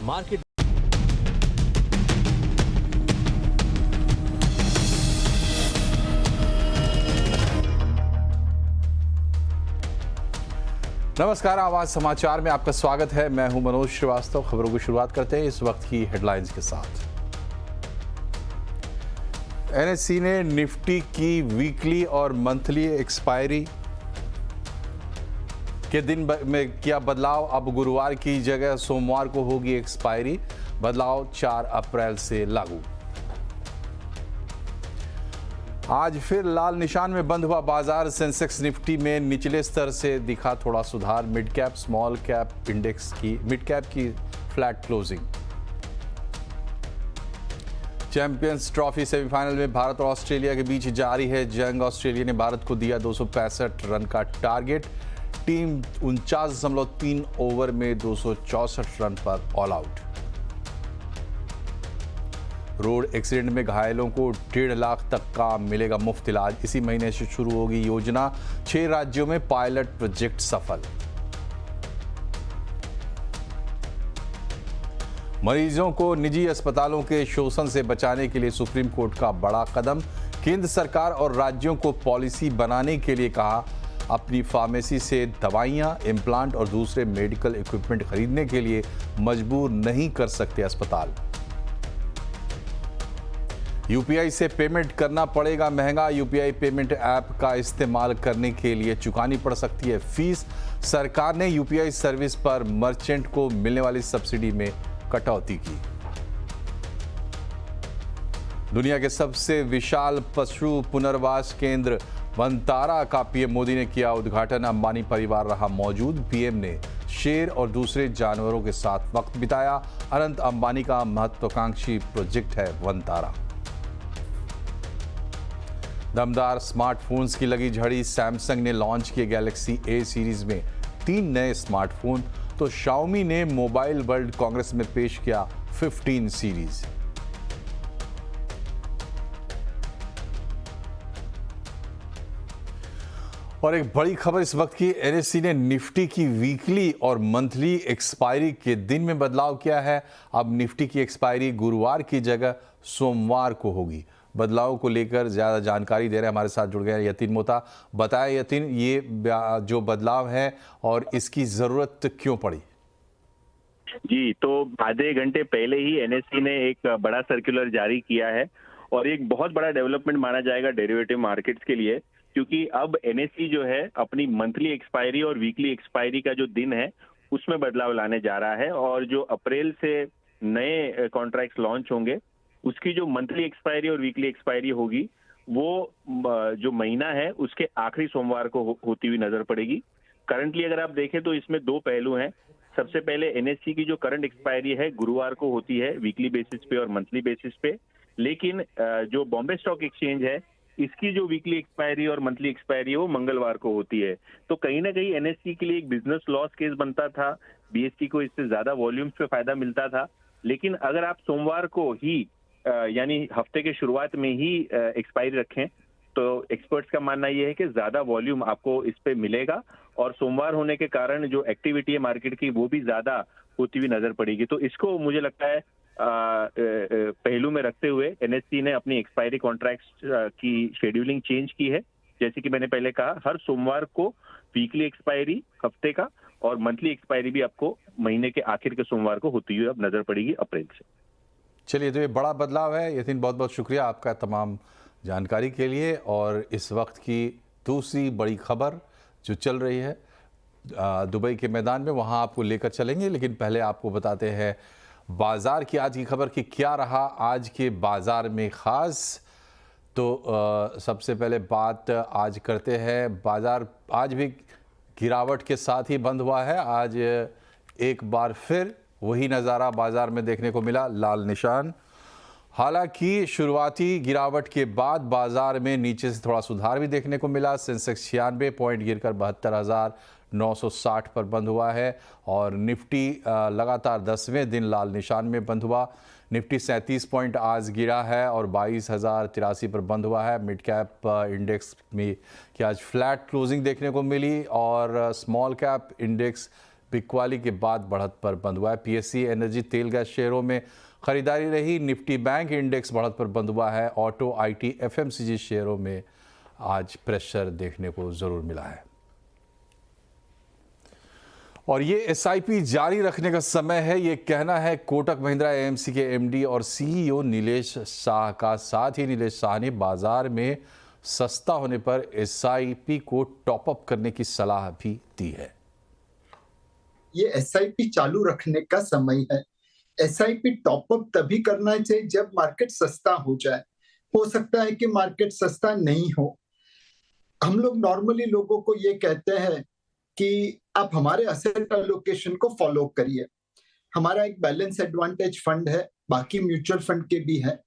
Market नमस्कार, आवाज समाचार में आपका स्वागत है। मैं हूं मनोज श्रीवास्तव। खबरों की शुरुआत करते हैं इस वक्त की हेडलाइंस के साथ। एनएससी ने निफ्टी की वीकली और मंथली एक्सपायरी के दिन में किया बदलाव। अब गुरुवार की जगह सोमवार को होगी एक्सपायरी। बदलाव 4 अप्रैल से लागू। आज फिर लाल निशान में बंद हुआ बाजार। सेंसेक्स निफ्टी में निचले स्तर से दिखा थोड़ा सुधार। Mid cap small cap index की मिड कैप की flat closing. Champions trophy semifinal में भारत और ऑस्ट्रेलिया के बीच जारी है जंग। ऑस्ट्रेलिया ने भारत को दिया 265 रन का टारगेट। टीम 49.3 ओवर में 264 रन पर ऑल आउट। रोड एक्सीडेंट में घायलों को 1.5 लाख तक का मिलेगा मुफ्त इलाज। इसी महीने से शुरू होगी योजना। 6 राज्यों में पायलट प्रोजेक्ट सफल। मरीजों को निजी अस्पतालों के शोषण से बचाने के लिए सुप्रीम कोर्ट का बड़ा कदम। केंद्र सरकार और राज्यों को पॉलिसी बनाने के लिए कहा। अपनी फार्मेसी से दवाइयां, इम्प्लांट और दूसरे मेडिकल इक्विपमेंट खरीदने के लिए मजबूर नहीं कर सकते अस्पताल। यूपीआई से पेमेंट करना पड़ेगा महंगा। यूपीआई पेमेंट ऐप का इस्तेमाल करने के लिए चुकानी पड़ सकती है फीस। सरकार ने यूपीआई सर्विस पर मर्चेंट को मिलने वाली सब्सिडी में कटौती की। दुनिया के सबसे विशाल पशु पुनर्वास केंद्र वनतारा का पीएम मोदी ने किया उद्घाटन। अंबानी परिवार रहा मौजूद। पीएम ने शेर और दूसरे जानवरों के साथ वक्त बिताया। अनंत अंबानी का महत्वाकांक्षी प्रोजेक्ट है वनतारा। दमदार स्मार्टफोन्स की लगी झड़ी। सैमसंग ने लॉन्च किए गैलेक्सी ए सीरीज में 3 नए स्मार्टफोन, तो शाओमी ने मोबाइल वर्ल्ड कांग्रेस में पेश किया 15 सीरीज। और एक बड़ी खबर इस वक्त की, एनएससी ने निफ्टी की वीकली और मंथली एक्सपायरी के दिन में बदलाव किया है। अब निफ्टी की एक्सपायरी गुरुवार की जगह सोमवार को होगी। बदलाव को लेकर ज्यादा जानकारी दे रहे हैं, हमारे साथ जुड़ गए यतीन मोता। बताएं यतीन, ये जो बदलाव है और इसकी जरूरत क्यों पड़ी? जी, तो आधे घंटे पहले ही एनएससी ने एक बड़ा सर्कुलर जारी किया है और एक बहुत बड़ा डेवलपमेंट माना जाएगा डेरिवेटिव मार्केट्स के लिए, क्योंकि अब एनएससी जो है अपनी मंथली एक्सपायरी और वीकली एक्सपायरी का जो दिन है उसमें बदलाव लाने जा रहा है। और जो अप्रैल से नए कॉन्ट्रैक्ट्स लॉन्च होंगे उसकी जो मंथली एक्सपायरी और वीकली एक्सपायरी होगी वो जो महीना है उसके आखिरी सोमवार को होती हुई नजर पड़ेगी। करंटली अगर आप देखें तो इसमें 2 पहलू हैं। सबसे पहले एनएससी की जो करंट एक्सपायरी है गुरुवार को होती है वीकली बेसिस पे और मंथली बेसिस पे, लेकिन जो बॉम्बे स्टॉक एक्सचेंज है इसकी जो वीकली एक्सपायरी और मंथली एक्सपायरी है वो मंगलवार को होती है। तो कहीं ना कहीं एनएससी के लिए एक बिजनेस लॉस केस बनता था। बीएसटी को इससे ज्यादा वॉल्यूम्स पे फायदा मिलता था, लेकिन अगर आप सोमवार को ही यानी हफ्ते के शुरुआत में ही एक्सपायरी रखें तो एक्सपर्ट्स का मानना यह है कि ज्यादा वॉल्यूम आपको इस पे मिलेगा और सोमवार होने के कारण जो एक्टिविटी है मार्केट की वो भी ज्यादा होती हुई नजर पड़ेगी। तो इसको मुझे लगता है पहलू में रखते हुए एनएससी ने अपनी एक्सपायरी कॉन्ट्रैक्ट्स की शेड्यूलिंग चेंज की है। जैसे कि मैंने पहले कहा, हर सोमवार को वीकली एक्सपायरी हफ्ते का और मंथली एक्सपायरी भी आपको महीने के आखिर के सोमवार को होती हुई अब नजर पड़ेगी अप्रैल से। चलिए, तो ये बड़ा बदलाव है। यतीन, बहुत बहुत शुक्रिया आपका तमाम जानकारी के लिए। और इस वक्त की दूसरी बड़ी खबर जो चल रही है दुबई के मैदान में, वहाँ आपको लेकर चलेंगे, लेकिन पहले आपको बताते हैं बाजार की आज की खबर कि क्या रहा आज के बाजार में ख़ास। तो सबसे पहले बात आज करते हैं, बाजार आज भी गिरावट के साथ ही बंद हुआ है। आज एक बार फिर वही नज़ारा बाजार में देखने को मिला, लाल निशान। हालांकि शुरुआती गिरावट के बाद बाजार में नीचे से थोड़ा सुधार भी देखने को मिला। सेंसेक्स 96 पॉइंट गिरकर 72,960 पर बंद हुआ है और निफ्टी लगातार 10वें दिन लाल निशान में बंद हुआ। निफ्टी 37 पॉइंट आज गिरा है और 22,083 पर बंद हुआ है। मिड कैप इंडेक्स में कि आज फ्लैट क्लोजिंग देखने को मिली और स्मॉल कैप इंडेक्स बिकवाली के बाद बढ़त पर बंद हुआ है। पीएससी, एनर्जी, तेल गैस शेयरों में खरीदारी रही। निफ्टी बैंक इंडेक्स बढ़त पर बंद हुआ है। ऑटो, आईटी, एफएमसीजी शेयरों में आज प्रेशर देखने को जरूर मिला है। और ये एसआईपी जारी रखने का समय है, ये कहना है कोटक महिंद्रा एएमसी के एमडी और सीईओ नीलेश शाह का। साथ ही नीलेश शाह ने बाजार में सस्ता होने पर एसआईपी को टॉपअप करने की सलाह भी दी है। ये एसआईपी चालू रखने का समय है। एसआईपी टॉपअप तभी करना चाहिए जब मार्केट सस्ता हो जाए। हो सकता है कि मार्केट सस्ता नहीं हो। हम लोग नॉर्मली लोगों को ये कहते हैं कि आप हमारे असेट एलोकेशन को फॉलो करिए। हमारा एक बैलेंस एडवांटेज फंड है, बाकी म्यूचुअल फंड के भी है।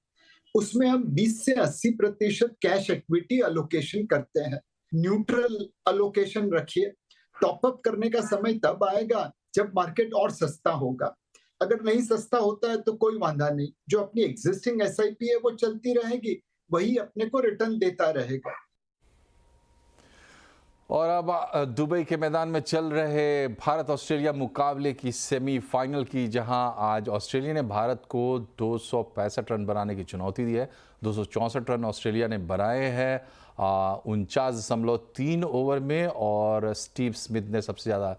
उसमें हम 20 से 80% कैश इक्विटी एलोकेशन करते हैं। न्यूट्रल एलोकेशन रखिए। टॉपअप करने का समय तब आएगा जब मार्केट और सस्ता होगा। अगर नहीं सस्ता होता है तो कोई वांधा नहीं, जो अपनी एग्जिस्टिंग एसआईपी है वो चलती रहेगी, वही अपने को रिटर्न देता रहेगा। और अब दुबई के मैदान में चल रहे भारत ऑस्ट्रेलिया मुकाबले की सेमीफाइनल की, जहां आज ऑस्ट्रेलिया ने भारत को 265 रन बनाने की चुनौती दी है। 264 रन ऑस्ट्रेलिया ने बनाए हैं 49.3 ओवर में, और स्टीव स्मिथ ने सबसे ज़्यादा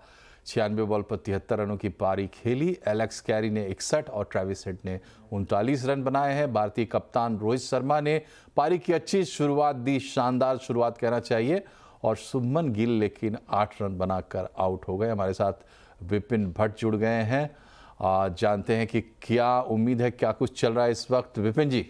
96 बॉल पर 73 रनों की पारी खेली। एलेक्स कैरी ने 61 और ट्रेविस हेड ने 39 रन बनाए हैं। भारतीय कप्तान रोहित शर्मा ने पारी की अच्छी शुरुआत दी, शानदार शुरुआत कहना चाहिए, और शुभमन गिल लेकिन 8 रन बनाकर आउट हो गए। हमारे साथ विपिन भट्ट जुड़ गए हैं, जानते हैं कि क्या उम्मीद है, क्या कुछ चल रहा है इस वक्त। विपिन जी,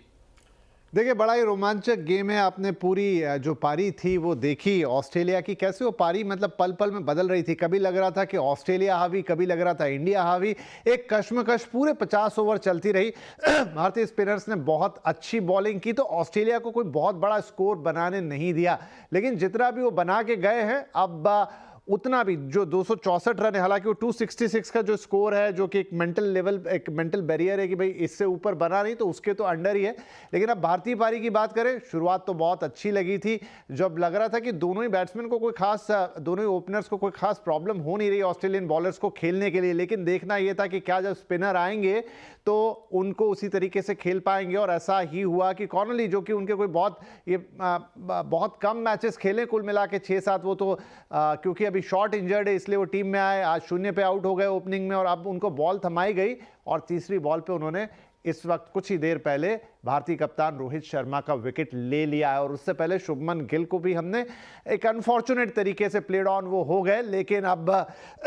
देखिए बड़ा ही रोमांचक गेम है। आपने पूरी जो पारी थी वो देखी ऑस्ट्रेलिया की, कैसे वो पारी मतलब पल पल में बदल रही थी। कभी लग रहा था कि ऑस्ट्रेलिया हावी, कभी लग रहा था इंडिया हावी। एक कश्मकश पूरे 50 ओवर चलती रही। भारतीय स्पिनर्स ने बहुत अच्छी बॉलिंग की, तो ऑस्ट्रेलिया को कोई बहुत बड़ा स्कोर बनाने नहीं दिया, लेकिन जितना भी वो बना के गए हैं अब उतना भी जो 264 रन है, हालांकि वो 266 का जो स्कोर है, जो कि एक मेंटल लेवल, एक मेंटल बैरियर है कि भाई इससे ऊपर बना नहीं तो उसके तो अंडर ही है। लेकिन अब भारतीय पारी की बात करें, शुरुआत तो बहुत अच्छी लगी थी, जब लग रहा था कि दोनों ही बैट्समैन को कोई खास, दोनों ही ओपनर्स को कोई खास प्रॉब्लम हो नहीं रही ऑस्ट्रेलियन बॉलर्स को खेलने के लिए। लेकिन देखना यह था कि क्या जब स्पिनर आएंगे तो उनको उसी तरीके से खेल पाएंगे, और ऐसा ही हुआ कि कॉर्नली, जो कि उनके कोई बहुत कम मैचेस खेले, कुल मिला के 6-7, वो तो क्योंकि अभी शॉर्ट इंजर्ड है इसलिए वो टीम में आए, आज 0 पे आउट हो गए ओपनिंग में, और अब उनको बॉल थमाई गई और तीसरी बॉल पे उन्होंने इस वक्त कुछ ही देर पहले भारतीय कप्तान रोहित शर्मा का विकेट ले लिया है। और उससे पहले शुभमन गिल को भी हमने एक अनफॉर्चुनेट तरीके से प्लेड ऑन वो हो गए। लेकिन अब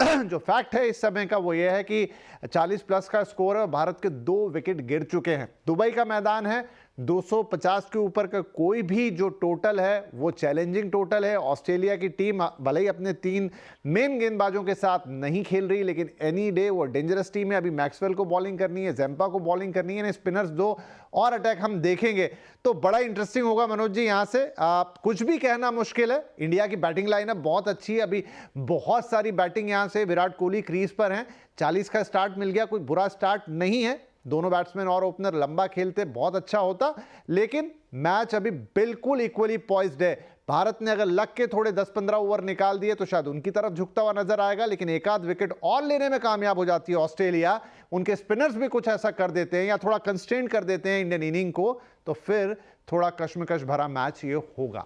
जो फैक्ट है इस समय का वो ये है कि 40+ का स्कोर है, भारत के 2 विकेट गिर चुके हैं। दुबई का मैदान है, 250 के ऊपर का कोई भी जो टोटल है वो चैलेंजिंग टोटल है। ऑस्ट्रेलिया की टीम भले ही अपने 3 मेन गेंदबाजों के साथ नहीं खेल रही, लेकिन एनी डे वो डेंजरस टीम है। अभी मैक्सवेल को बॉलिंग करनी है, जैम्पा को बॉलिंग करनी है, स्पिनर्स 2 और अटैक हम देखेंगे तो बड़ा इंटरेस्टिंग होगा। मनोज जी, यहां से कुछ भी कहना मुश्किल है। इंडिया की बैटिंग लाइनअप बहुत अच्छी है, अभी बहुत सारी बैटिंग यहां से। विराट कोहली क्रीज पर हैं, 40 का स्टार्ट मिल गया, कोई बुरा स्टार्ट नहीं है। दोनों बैट्समैन और ओपनर लंबा खेलते बहुत अच्छा होता, लेकिन मैच अभी बिल्कुल इक्वली पॉइज्ड है। भारत ने अगर लग के थोड़े 10-15 ओवर निकाल दिए तो शायद उनकी तरफ झुकता हुआ नजर आएगा, लेकिन एक आध विकेट और लेने में कामयाब हो जाती है ऑस्ट्रेलिया, उनके स्पिनर्स भी कुछ ऐसा कर देते हैं या थोड़ा कंस्ट्रेंट कर देते हैं इंडियन इनिंग को, तो फिर थोड़ा कश्मकश भरा मैच ये होगा।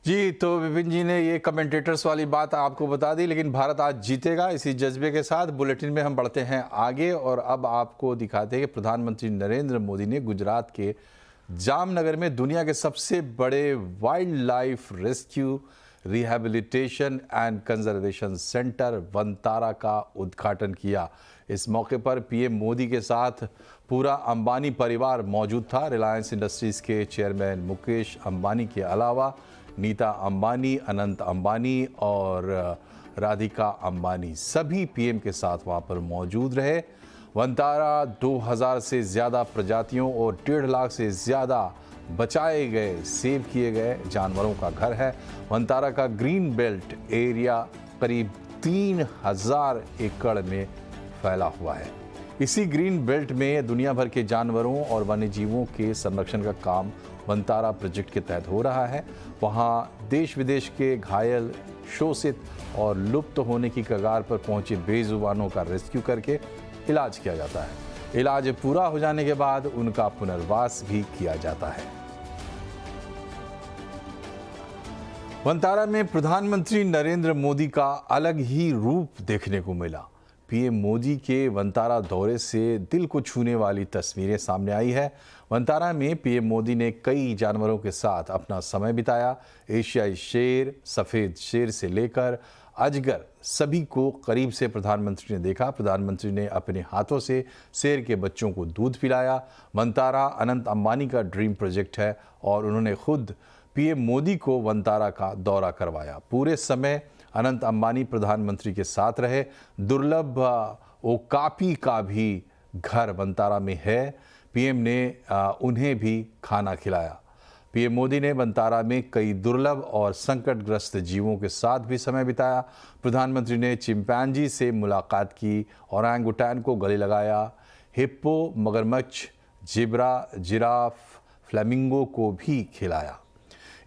जी, तो विपिन जी ने ये कमेंटेटर्स वाली बात आपको बता दी, लेकिन भारत आज जीतेगा, इसी जज्बे के साथ बुलेटिन में हम बढ़ते हैं आगे। और अब आपको दिखाते हैं कि प्रधानमंत्री नरेंद्र मोदी ने गुजरात के जामनगर में दुनिया के सबसे बड़े wild life rescue, rehabilitation and conservation centre Vantara का उद्घाटन किया। इस मौके पर पीएम मोदी के साथ पूरा अंबानी परिवार मौजूद था। रिलायंस इंडस्ट्रीज के चेयरमैन मुकेश अंबानी के अलावा नीता अंबानी, अनंत अंबानी और राधिका अंबानी सभी पीएम के साथ वहां पर मौजूद रहे। वनतारा 2000 से ज़्यादा प्रजातियों और 1.5 लाख से ज़्यादा बचाए गए, सेव किए गए जानवरों का घर है। वनतारा का ग्रीन बेल्ट एरिया करीब 3000 एकड़ में फैला हुआ है। इसी ग्रीन बेल्ट में दुनिया भर के जानवरों और वन्यजीवों के संरक्षण का काम वनतारा प्रोजेक्ट के तहत हो रहा है। वहाँ देश विदेश के घायल शोषित और लुप्त होने की कगार पर पहुंचे बेजुबानों का रेस्क्यू करके इलाज किया जाता है। इलाज पूरा हो जाने के बाद उनका पुनर्वास भी किया जाता है। वंतारा में प्रधानमंत्री नरेंद्र मोदी का अलग ही रूप देखने को मिला। पीएम मोदी के वंतारा दौरे से दिल को छूने वाली तस्वीरें सामने आई है। वंतारा में पीएम मोदी ने कई जानवरों के साथ अपना समय बिताया। एशियाई शेर, सफ़ेद शेर से लेकर अजगर, सभी को करीब से प्रधानमंत्री ने देखा। प्रधानमंत्री ने अपने हाथों से शेर के बच्चों को दूध पिलाया। वंतारा अनंत अंबानी का ड्रीम प्रोजेक्ट है और उन्होंने खुद पीएम मोदी को वंतारा का दौरा करवाया। पूरे समय अनंत अंबानी प्रधानमंत्री के साथ रहे। दुर्लभ ओकापी का भी घर वंतारा में है। पीएम ने उन्हें भी खाना खिलाया। पीएम मोदी ने वंतारा में कई दुर्लभ और संकटग्रस्त जीवों के साथ भी समय बिताया। प्रधानमंत्री ने चिंपैंजी से मुलाकात की, ओरंगुटैन को गले लगाया, हिप्पो, मगरमच्छ, जिब्रा, जिराफ, फ्लेमिंगो को भी खिलाया।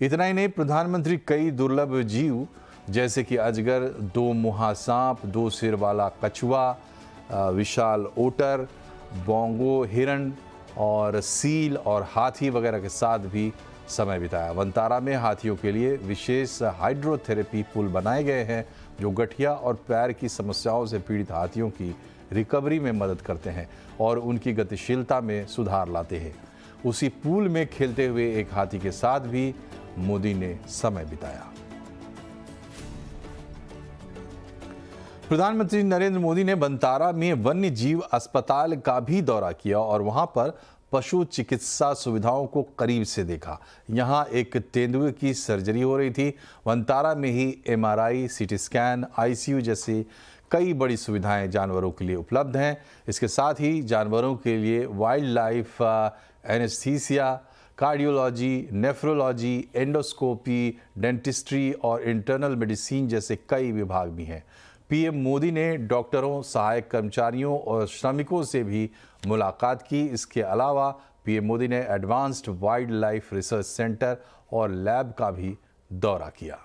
इतना ही नहीं, प्रधानमंत्री कई दुर्लभ जीव जैसे कि अजगर, 2 मुहा सांप, 2 सिर वाला कछुआ, विशाल ओटर, बोंगो हिरण और सील और हाथी वगैरह के साथ भी समय बिताया। वंतारा में हाथियों के लिए विशेष हाइड्रोथेरेपी पुल बनाए गए हैं जो गठिया और पैर की समस्याओं से पीड़ित हाथियों की रिकवरी में मदद करते हैं और उनकी गतिशीलता में सुधार लाते हैं। उसी पुल में खेलते हुए एक हाथी के साथ भी मोदी ने समय बिताया। प्रधानमंत्री नरेंद्र मोदी ने वंतारा में वन्य जीव अस्पताल का भी दौरा किया और वहां पर पशु चिकित्सा सुविधाओं को करीब से देखा। यहां एक तेंदुए की सर्जरी हो रही थी। वंतारा में ही एमआरआई, सीटी स्कैन, आईसीयू जैसी कई बड़ी सुविधाएं जानवरों के लिए उपलब्ध हैं। इसके साथ ही जानवरों के लिए wild life anaesthesia, cardiology, nephrology, endoscopy, dentistry और इंटरनल मेडिसिन जैसे कई विभाग भी हैं। पीएम मोदी ने डॉक्टरों, सहायक कर्मचारियों और श्रमिकों से भी मुलाकात की। इसके अलावा पीएम मोदी ने advanced wild life research centre और लैब का भी दौरा किया।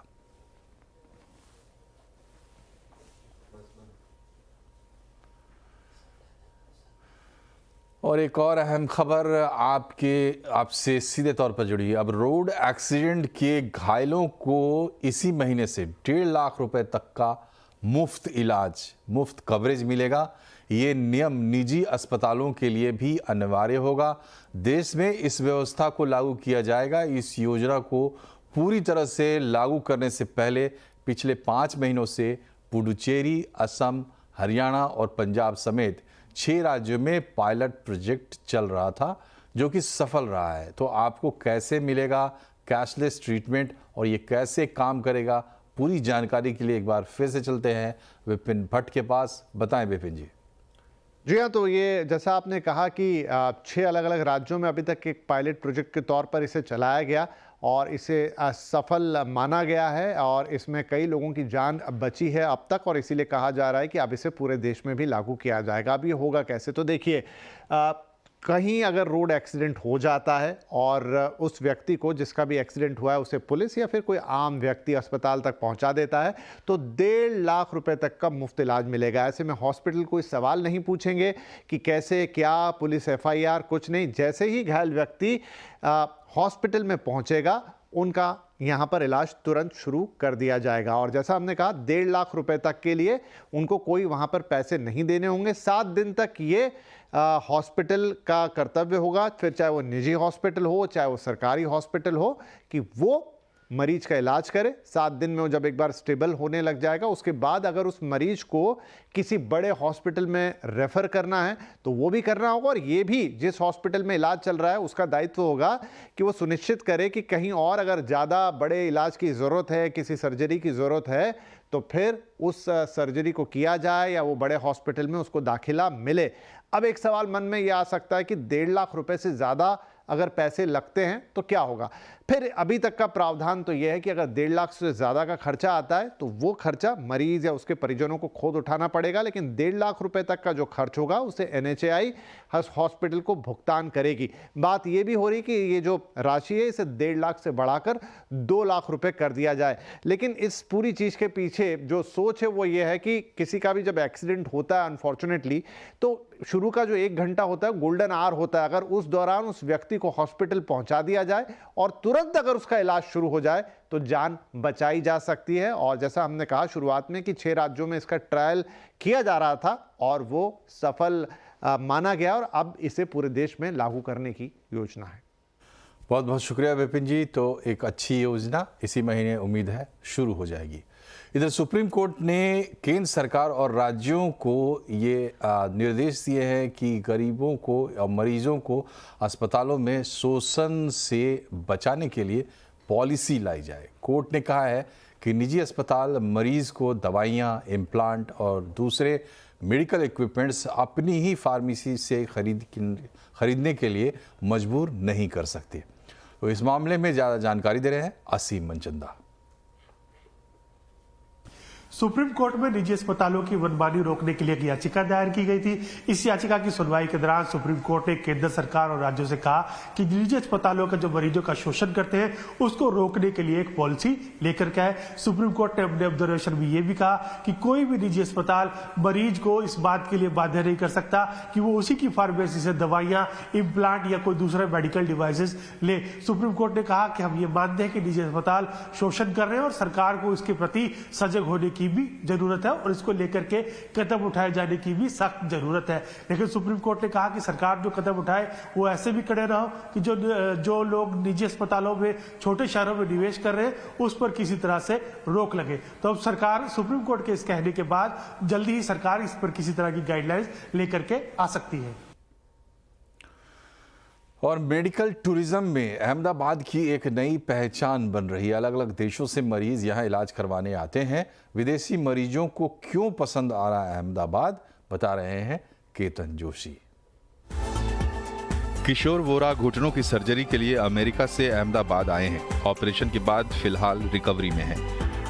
और एक और अहम खबर आपसे सीधे तौर पर जुड़ी है। अब रोड एक्सीडेंट के घायलों को इसी महीने से 1.5 लाख रुपए तक का मुफ्त इलाज, मुफ्त कवरेज मिलेगा। ये नियम निजी अस्पतालों के लिए भी अनिवार्य होगा। देश में इस व्यवस्था को लागू किया जाएगा। इस योजना को पूरी तरह से लागू करने से पहले पिछले 5 महीनों से पुडुचेरी, असम, हरियाणा और पंजाब समेत 6 राज्यों में पायलट प्रोजेक्ट चल रहा था जो कि सफल रहा है। तो आपको कैसे मिलेगा कैशलेस ट्रीटमेंट और ये कैसे काम करेगा, पूरी जानकारी के लिए एक बार फिर से चलते हैं विपिन भट्ट के पास। बताएं विपिन जी। जी हाँ, तो ये जैसा आपने कहा कि 6 अलग अलग राज्यों में अभी तक एक पायलट प्रोजेक्ट के तौर पर इसे चलाया गया और इसे सफल माना गया है और इसमें कई लोगों की जान बची है अब तक और इसीलिए कहा जा रहा है कि अब इसे पूरे देश में भी लागू किया जाएगा। अब ये होगा कैसे? तो देखिए, कहीं अगर रोड एक्सीडेंट हो जाता है और उस व्यक्ति को, जिसका भी एक्सीडेंट हुआ है, उसे पुलिस या फिर कोई आम व्यक्ति अस्पताल तक पहुंचा देता है तो 1.5 लाख रुपए तक का मुफ्त इलाज मिलेगा। ऐसे में हॉस्पिटल कोई सवाल नहीं पूछेंगे कि कैसे, क्या, पुलिस एफआईआर, कुछ नहीं। जैसे ही घायल व्यक्ति हॉस्पिटल में पहुंचेगा उनका यहाँ पर इलाज तुरंत शुरू कर दिया जाएगा। और जैसा हमने कहा, 1.5 लाख रुपए तक के लिए उनको कोई वहाँ पर पैसे नहीं देने होंगे। 7 दिन तक ये हॉस्पिटल का कर्तव्य होगा, फिर चाहे वो निजी हॉस्पिटल हो, चाहे वो सरकारी हॉस्पिटल हो, कि वो मरीज का इलाज करे। 7 दिन में वो जब एक बार स्टेबल होने लग जाएगा, उसके बाद अगर उस मरीज को किसी बड़े हॉस्पिटल में रेफर करना है तो वो भी करना होगा। और ये भी, जिस हॉस्पिटल में इलाज चल रहा है उसका दायित्व होगा कि वो सुनिश्चित करे कि कहीं और अगर ज़्यादा बड़े इलाज की ज़रूरत है, किसी सर्जरी की ज़रूरत है, तो फिर उस सर्जरी को किया जाए या वो बड़े हॉस्पिटल में उसको दाखिला मिले। अब एक सवाल मन में ये आ सकता है कि 1.5 लाख रुपए से ज़्यादा अगर पैसे लगते हैं तो क्या होगा। फिर अभी तक का प्रावधान तो यह है कि अगर 1.5 लाख से ज़्यादा का खर्चा आता है तो वो खर्चा मरीज या उसके परिजनों को खुद उठाना पड़ेगा, लेकिन 1.5 लाख रुपए तक का जो खर्च होगा उसे NHAI हॉस्पिटल को भुगतान करेगी। बात ये भी हो रही कि ये जो राशि है इसे 1.5 लाख से बढ़ाकर 2 लाख रुपए कर दिया जाए। लेकिन इस पूरी चीज़ के पीछे जो सोच है वो ये है कि किसी का भी जब एक्सीडेंट होता है अनफॉर्चुनेटली, तो शुरू का जो 1 घंटा होता है गोल्डन आवर होता है, अगर उस दौरान उस व्यक्ति को हॉस्पिटल पहुंचा दिया जाए और तुरंत अगर उसका इलाज शुरू हो जाए तो जान बचाई जा सकती है। और जैसा हमने कहा शुरुआत में कि 6 राज्यों में इसका ट्रायल किया जा रहा था और वो सफल माना गया और अब इसे पूरे देश में लागू करने की योजना है। बहुत बहुत शुक्रिया विपिन जी। तो एक अच्छी योजना इसी महीने उम्मीद है शुरू हो जाएगी। इधर सुप्रीम कोर्ट ने केंद्र सरकार और राज्यों को ये निर्देश दिए हैं कि गरीबों को और मरीजों को अस्पतालों में शोषण से बचाने के लिए पॉलिसी लाई जाए। कोर्ट ने कहा है कि निजी अस्पताल मरीज को दवाइयाँ, इम्प्लांट और दूसरे मेडिकल इक्विपमेंट्स अपनी ही फार्मेसी से खरीदने के लिए मजबूर नहीं कर सकते। तो इस मामले में ज़्यादा जानकारी दे रहे हैं असीम मनचंदा। सुप्रीम कोर्ट में निजी अस्पतालों की मनमानी रोकने के लिए एक याचिका दायर की गई थी। इस याचिका की सुनवाई के दौरान सुप्रीम कोर्ट ने केंद्र सरकार और राज्यों से कहा कि निजी अस्पतालों का जो मरीजों का शोषण करते हैं उसको रोकने के लिए एक पॉलिसी लेकर के आए। सुप्रीम कोर्ट ने अपने ऑब्जर्वेशन में यह भी कहा कि कोई भी निजी अस्पताल मरीज को इस बात के लिए बाध्य नहीं कर सकता कि वो उसी की फार्मेसी से दवाइयां, इम्प्लांट या कोई दूसरा मेडिकल डिवाइसेस ले। सुप्रीम कोर्ट ने कहा कि हम ये मानते हैं कि निजी अस्पताल शोषण कर रहे हैं और सरकार को इसके प्रति सजग होने की भी जरूरत है और इसको लेकर के कदम उठाए जाने की भी सख्त जरूरत है। लेकिन सुप्रीम कोर्ट ने कहा कि सरकार जो कदम उठाए वो ऐसे भी खड़े रहो कि जो लोग निजी अस्पतालों में छोटे शहरों में निवेश कर रहे हैं उस पर किसी तरह से रोक लगे। तो अब सरकार सुप्रीम कोर्ट के इस कहने के बाद जल्दी ही सरकार इस पर किसी तरह की गाइडलाइंस लेकर के आ सकती है। और मेडिकल टूरिज्म में अहमदाबाद की एक नई पहचान बन रही है। अलग अलग देशों से मरीज यहाँ इलाज करवाने आते हैं। विदेशी मरीजों को क्यों पसंद आ रहा है अहमदाबाद, बता रहे हैं केतन जोशी। किशोर वोरा घुटनों की सर्जरी के लिए अमेरिका से अहमदाबाद आए हैं। ऑपरेशन के बाद फिलहाल रिकवरी में हैं।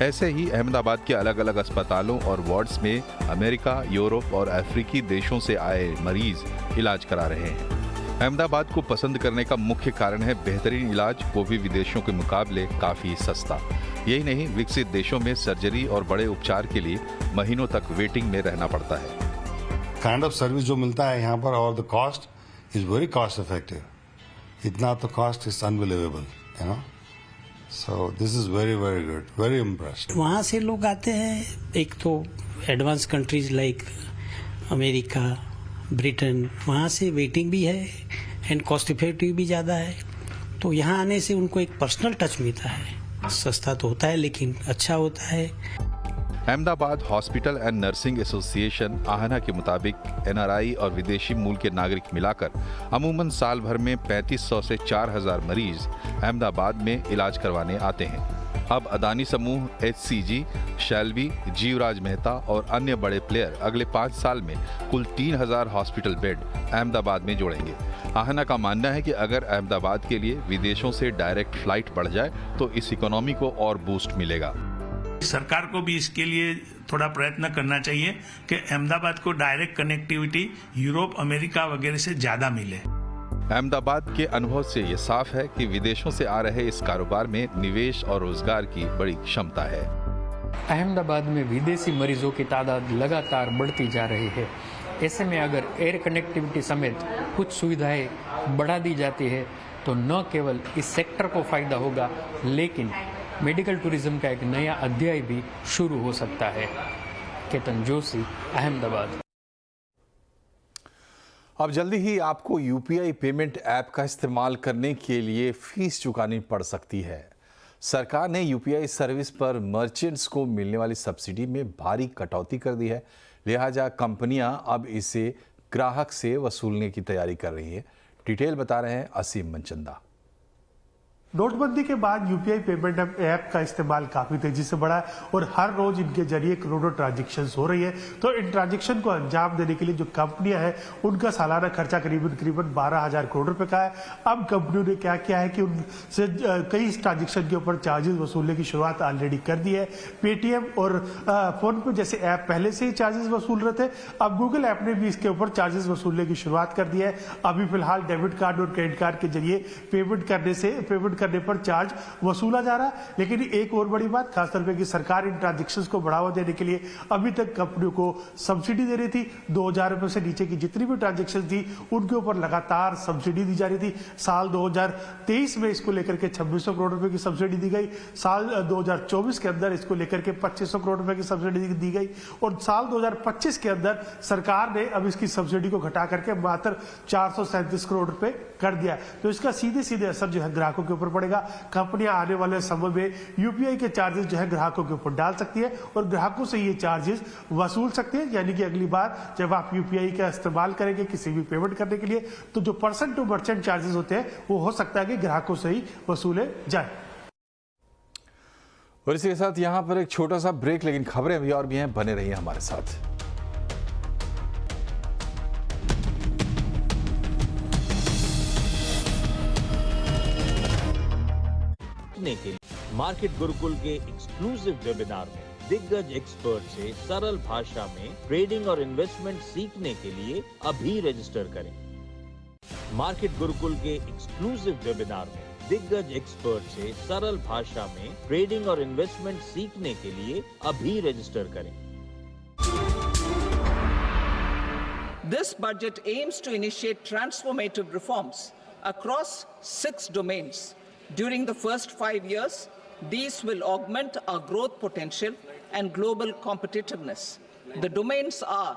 ऐसे ही अहमदाबाद के अलग अलग अस्पतालों और वार्ड्स में अमेरिका, यूरोप और अफ्रीकी देशों से आए मरीज इलाज करा रहे हैं। अहमदाबाद को पसंद करने का मुख्य कारण है बेहतरीन इलाज, वो भी विदेशों के मुकाबले काफी सस्ता। यही नहीं, विकसित देशों में सर्जरी और बड़े उपचार के लिए महीनों तक वेटिंग में रहना पड़ता है। काइंड ऑफ सर्विस जो मिलता है यहाँ पर और the cost is very cost effective. इतना तो cost is unbelievable, you know. So this is very very good, very impressed. वहाँ से लोग आते हैं, एक तो advance countries like America, Britain, वहाँ से वेटिंग भी है एंड कॉस्ट इफेक्टिव भी ज़्यादा है। तो यहाँ आने से उनको एक पर्सनल टच मिलता है। सस्ता तो होता है लेकिन अच्छा होता है। Ahmedabad hospital and nursing association AHNA के मुताबिक NRI और विदेशी मूल के नागरिक मिलाकर अमूमन साल भर में 3500 से 4000 मरीज अहमदाबाद में इलाज करवाने आते हैं। अब अदानी समूह, HCG, शैल्बी, जीवराज मेहता और अन्य बड़े प्लेयर अगले 5 साल में कुल 3000 हॉस्पिटल बेड अहमदाबाद में जोड़ेंगे। आहना का मानना है कि अगर अहमदाबाद के लिए विदेशों से डायरेक्ट फ्लाइट बढ़ जाए तो इस इकोनॉमी को और बूस्ट मिलेगा। सरकार को भी इसके लिए थोड़ा प्रयत्न करना चाहिए कि अहमदाबाद को डायरेक्ट कनेक्टिविटी यूरोप, अमेरिका वगैरह से ज्यादा मिले। अहमदाबाद के अनुभव से ये साफ है कि विदेशों से आ रहे इस कारोबार में निवेश और रोजगार की बड़ी क्षमता है। अहमदाबाद में विदेशी मरीजों की तादाद लगातार बढ़ती जा रही है। ऐसे में अगर एयर कनेक्टिविटी समेत कुछ सुविधाएं बढ़ा दी जाती है तो न केवल इस सेक्टर को फायदा होगा लेकिन मेडिकल टूरिज्म का एक नया अध्याय भी शुरू हो सकता है। केतन जोशी, अहमदाबाद। अब जल्दी ही आपको UPI पेमेंट ऐप का इस्तेमाल करने के लिए फीस चुकानी पड़ सकती है। सरकार ने UPI सर्विस पर मर्चेंट्स को मिलने वाली सब्सिडी में भारी कटौती कर दी है। लिहाजा कंपनियां अब इसे ग्राहक से वसूलने की तैयारी कर रही हैं। डिटेल बता रहे हैं असीम मनचंदा। नोटबंदी के बाद यूपीआई पेमेंट ऐप का इस्तेमाल काफी तेजी से बढ़ा है और हर रोज इनके जरिए करोड़ों ट्रांजेक्शन हो रही है। तो इन ट्रांजेक्शन को अंजाम देने के लिए जो कंपनियां हैं उनका सालाना खर्चा करीबन 12,000 करोड़ रुपए का है। अब कंपनियों ने क्या किया है कि उनसे कई ट्रांजेक्शन के ऊपर चार्जेस वसूलने की शुरुआत ऑलरेडी कर दी है। पेटीएम और फोन पे जैसे ऐप पहले से ही चार्जेस वसूल रहे थे, अब गूगल ऐप ने भी इसके ऊपर चार्जेस वसूलने की शुरुआत कर दी है। अभी फिलहाल डेबिट कार्ड और क्रेडिट कार्ड के जरिए पेमेंट करने पर चार्ज वसूला जा रहा है। लेकिन एक और बड़ी बात, खासतौर पे कि सरकार इन ट्रांजेक्शंस को बढ़ावा देने के लिए अभी तक कंपनियों को सब्सिडी दे रही थी। 2,000 रुपए से नीचे की जितनी भी ट्रांजेक्शन थी उनके ऊपर लगातार सब्सिडी दी जा रही थी। साल 2023 में इसको लेकर के 2600 करोड़ रुपए की सब्सिडी दी गई। साल 2024 के अंदर इसको लेकर के 2500 करोड़ रुपए की सब्सिडी दी गई और साल 2025 के अंदर सरकार ने अब इसकी सब्सिडी को घटा करके मात्र 437 करोड़ रुपए कर दिया। तो इसका सीधे असर जो है ग्राहकों के ऊपर पड़ेगा। कंपनियां आने वाले समय में यूपीआई के चार्जेस जो है ग्राहकों के ऊपर डाल सकती है और ग्राहकों से ये चार्जेस वसूल सकती है। यानी कि अगली बार जब आप यूपीआई का इस्तेमाल करेंगे किसी भी पेमेंट करने के लिए, तो जो पर्सन टू मर्चेंट चार्जेस होते हैं वो हो सकता है कि ग्राहकों से ही वसूले जाए। और इसी के साथ यहां पर एक छोटा सा ब्रेक, लेकिन खबरें भी और भी हैं, बने रहिए हमारे साथ। के मार्केट गुरुकुल के एक्सक्लूसिव वेबिनार में दिग्गज एक्सपर्ट से सरल भाषा में ट्रेडिंग और इन्वेस्टमेंट सीखने के लिए अभी रजिस्टर करें। मार्केट गुरुकुल के एक्सक्लूसिव वेबिनार में दिग्गज एक्सपर्ट से सरल भाषा में ट्रेडिंग और इन्वेस्टमेंट सीखने के लिए अभी रजिस्टर करें। This budget aims to initiate transformative reforms across 6 domains. During the first 5 years, these will augment our growth potential and global competitiveness. The domains are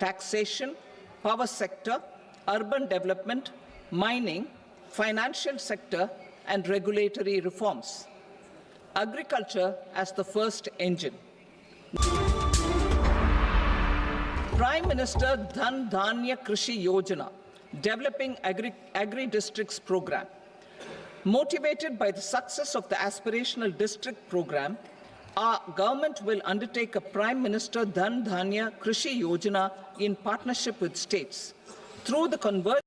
taxation, power sector, urban development, mining, financial sector, and regulatory reforms. Agriculture as the first engine. Prime Minister Dhan Dhanya Krishi Yojana, developing agri-districts program. Motivated by the success of the aspirational district program, our government will undertake a Prime Minister Dhan Dhanya Krishi Yojana in partnership with states. Through the convergence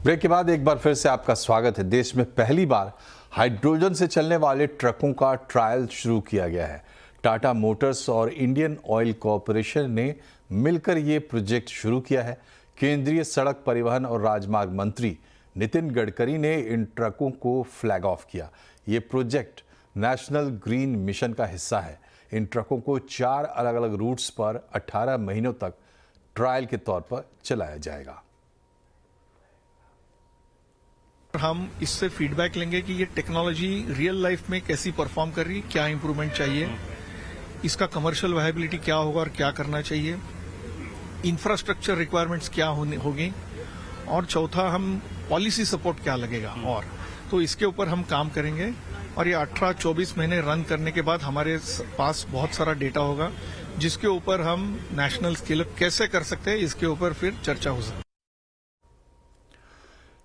break के बाद एक बार फिर से आपका स्वागत है। देश में पहली बार हाइड्रोजन से चलने वाले ट्रकों का ट्रायल शुरू किया गया है। टाटा मोटर्स और इंडियन ऑयल कॉरपोरेशन ने मिलकर ये प्रोजेक्ट शुरू किया है। केंद्रीय सड़क परिवहन और राजमार्ग मंत्री नितिन गडकरी ने इन ट्रकों को फ्लैग ऑफ किया। ये प्रोजेक्ट नेशनल ग्रीन मिशन का हिस्सा है। इन ट्रकों को 4 अलग-अलग रूट्स पर 18 महीनों तक ट्रायल के तौर पर चलाया जाएगा। हम इससे फीडबैक लेंगे कि ये टेक्नोलॉजी रियल लाइफ में कैसी परफॉर्म कर रही, क्या इंप्रूवमेंट चाहिए, इसका कमर्शियल वायबिलिटी क्या होगा और क्या करना चाहिए, इंफ्रास्ट्रक्चर रिक्वायरमेंट्स क्या होगी, और चौथा हम पॉलिसी सपोर्ट क्या लगेगा। और तो इसके ऊपर हम काम करेंगे और ये 18-24 महीने रन करने के बाद हमारे पास बहुत सारा डेटा होगा जिसके ऊपर हम नेशनल स्केल अप कैसे कर सकते हैं, इसके ऊपर फिर चर्चा हो सकती है।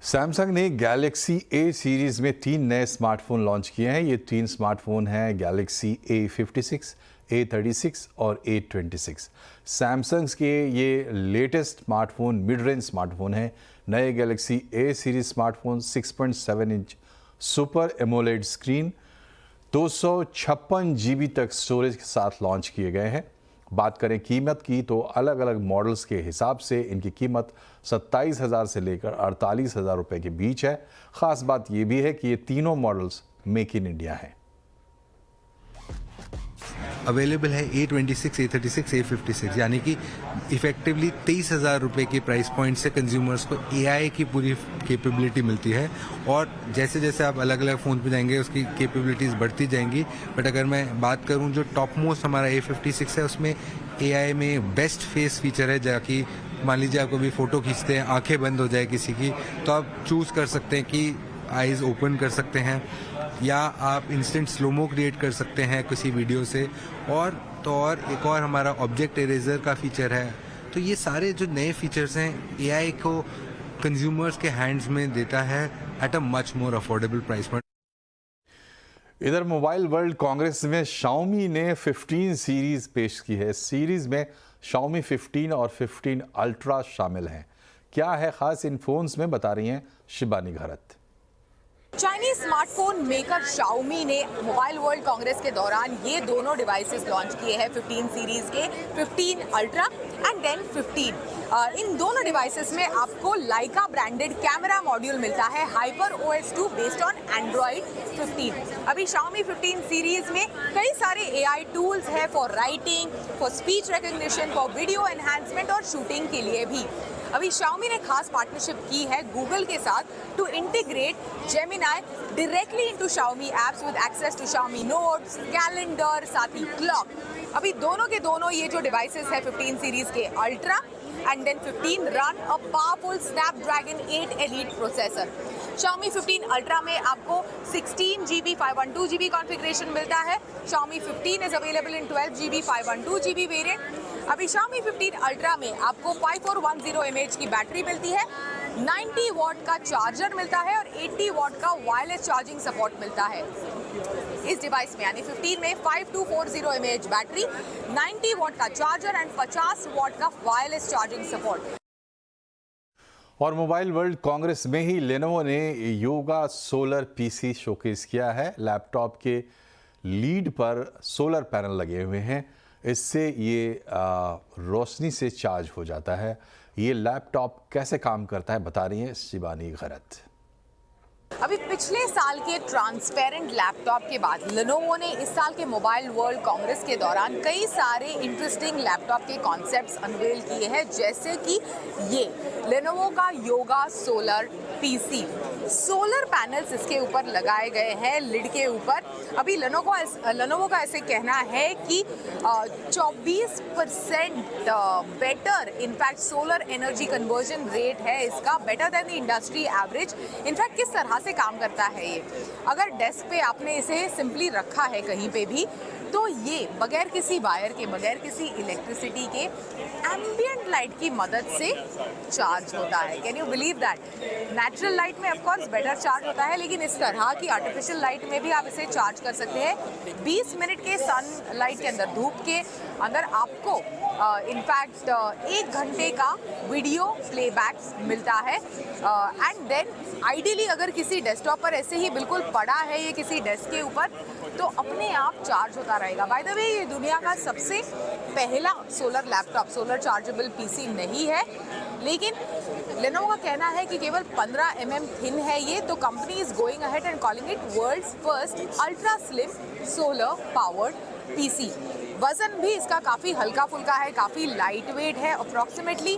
सैमसंग ने गैलेक्सी ए सीरीज में 3 नए स्मार्टफोन लॉन्च किए हैं। ये 3 स्मार्टफोन हैं गैलेक्सी A56, A36 और A26। सैमसंग के ये latest smartphone mid range smartphone हैं। नए Galaxy A series smartphone 6.7 inch super AMOLED screen 256 GB तक स्टोरेज के साथ लॉन्च किए गए हैं। बात करें कीमत की तो अलग अलग मॉडल्स के हिसाब से इनकी कीमत 27,000 से लेकर 48,000 रुपए के बीच है। खास बात यह भी है कि ये तीनों मॉडल्स मेक इन इंडिया हैं। अवेलेबल है A26, A36, A56, यानी कि इफेक्टिवली 23,000 रुपये के प्राइस पॉइंट से कंज्यूमर्स को AI की पूरी कैपेबिलिटी मिलती है। और जैसे जैसे आप अलग अलग फ़ोन पे जाएंगे उसकी कैपेबिलिटीज़ बढ़ती जाएंगी। बट अगर मैं बात करूं जो टॉप मोस्ट हमारा A56 है उसमें AI में बेस्ट फेस फीचर है, जाकि मान लीजिए आपको भी फ़ोटो खींचते हैं, आंखें बंद हो जाए किसी की, तो आप चूज़ कर सकते हैं कि आईज ओपन कर सकते हैं, या आप इंस्टेंट स्लोमो क्रिएट कर सकते हैं किसी वीडियो से, और एक और हमारा ऑब्जेक्ट इरेजर का फीचर है। तो ये सारे जो नए फीचर्स हैं एआई को कंज्यूमर्स के हैंड्स में देता है at a much more affordable price point. इधर मोबाइल वर्ल्ड कांग्रेस में Xiaomi ने 15 सीरीज पेश की है। इस सीरीज में Xiaomi 15 और 15 अल्ट्रा शामिल हैं। क्या है खास इन फोन्स में, बता रही हैं शिबानी घरत। चाइनीज स्मार्टफोन मेकर Xiaomi ने मोबाइल वर्ल्ड कांग्रेस के दौरान ये दोनों डिवाइसेस लॉन्च किए हैं, 15 सीरीज के 15 अल्ट्रा एंड देन 15। इन दोनों डिवाइसेस में आपको लाइका ब्रांडेड कैमरा मॉड्यूल मिलता है, HyperOS 2 बेस्ड ऑन Android 15। अभी Xiaomi 15 सीरीज में कई सारे AI टूल्स हैं for writing, for speech recognition, for video enhancement और शूटिंग के लिए भी। अभी Xiaomi ने खास पार्टनरशिप की है गूगल के साथ to integrate Gemini directly into Xiaomi apps with access to Xiaomi notes, calendar, साथ ही क्लॉक। अभी दोनों के दोनों ये जो डिवाइसेस है 15 सीरीज के ultra and then 15 run a powerful Snapdragon 8 Elite processor. Xiaomi 15 ultra में आपको 16GB 512GB कॉन्फ़िगरेशन मिलता है। Xiaomi 15 is available in 12GB 512GB variant. अभी Xiaomi 15 अल्ट्रा में आपको 5410 mAh की बैटरी मिलती है, 90 वॉट का चार्जर मिलता है और 80 वॉट का वायरलेस चार्जिंग सपोर्ट मिलता है इस डिवाइस में। यानी 15 में 5240 mAh बैटरी, 90 वॉट का चार्जर एंड 50 वॉट का वायरलेस चार्जिंग सपोर्ट। और मोबाइल वर्ल्ड कांग्रेस में ही लेनोवो ने योगा सोलर पीसी शोकेस किया है। लैपटॉप के लीड पर सोलर पैनल लगे हुए हैं, इससे ये रोशनी से चार्ज हो जाता है। ये लैपटॉप कैसे काम करता है, बता रही हैं शिबानी घरत। अभी पिछले साल के ट्रांसपेरेंट लैपटॉप के बाद लेनोवो ने इस साल के मोबाइल वर्ल्ड कांग्रेस के दौरान कई सारे इंटरेस्टिंग लैपटॉप के कॉन्सेप्ट्स अनवेल किए हैं, जैसे कि ये लेनोवो का yoga solar PC. Solar panels इसके ऊपर लगाए गए हैं लिड के ऊपर। अभी लेनोवो का ऐसे कहना है कि 24% better in fact solar energy conversion rate है इसका, better than the industry average. In fact किस तरह से काम करता है ये, अगर डेस्क पे आपने इसे सिंपली रखा है कहीं पे भी, तो ये बगैर किसी वायर के, बगैर किसी इलेक्ट्रिसिटी के एम्बिएंट लाइट की मदद से चार्ज होता है। Can you believe that? Natural light में ऑफ कोर्स बेटर चार्ज होता है, लेकिन इस तरह की आर्टिफिशियल लाइट में भी आप इसे चार्ज कर सकते हैं। 20 मिनट के सन लाइट के अंदर, धूप के अंदर आपको इनफैक्ट 1 घंटे का वीडियो प्लेबैक मिलता है। एंड देन आइडियली अगर किसी डेस्कटॉप पर ऐसे ही बिल्कुल पड़ा है ये किसी डेस्क के ऊपर, तो अपने आप चार्ज होता रहेगा। बाय द वे, ये दुनिया का सबसे पहला solar laptop, solar chargeable PC नहीं है, लेकिन लेनोवो का कहना है कि केवल 15 mm थिन है ये, तो company is going ahead and calling it world's first ultra slim solar powered PC. वजन भी इसका काफ़ी हल्का फुल्का है, काफ़ी लाइट वेट है। अप्रॉक्सीमेटली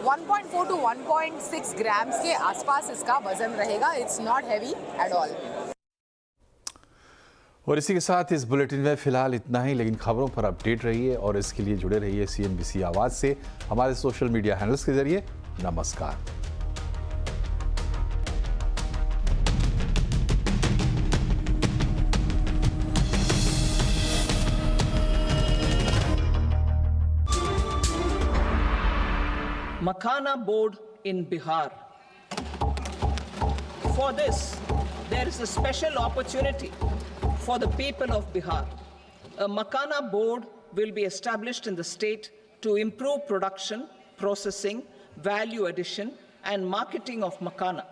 1.4 to 1.6 ग्राम्स के आसपास इसका वजन रहेगा। It's not heavy at all. और इसी के साथ इस बुलेटिन में फिलहाल इतना ही, लेकिन खबरों पर अपडेट रहिए और इसके लिए जुड़े रहिए CNBC आवाज़ से हमारे सोशल मीडिया हैंडल्स के जरिए। नमस्कार। Makhana board in Bihar. For this, there is a special opportunity for the people of Bihar. A Makhana board will be established in the state to improve production, processing, value addition, and marketing of Makhana.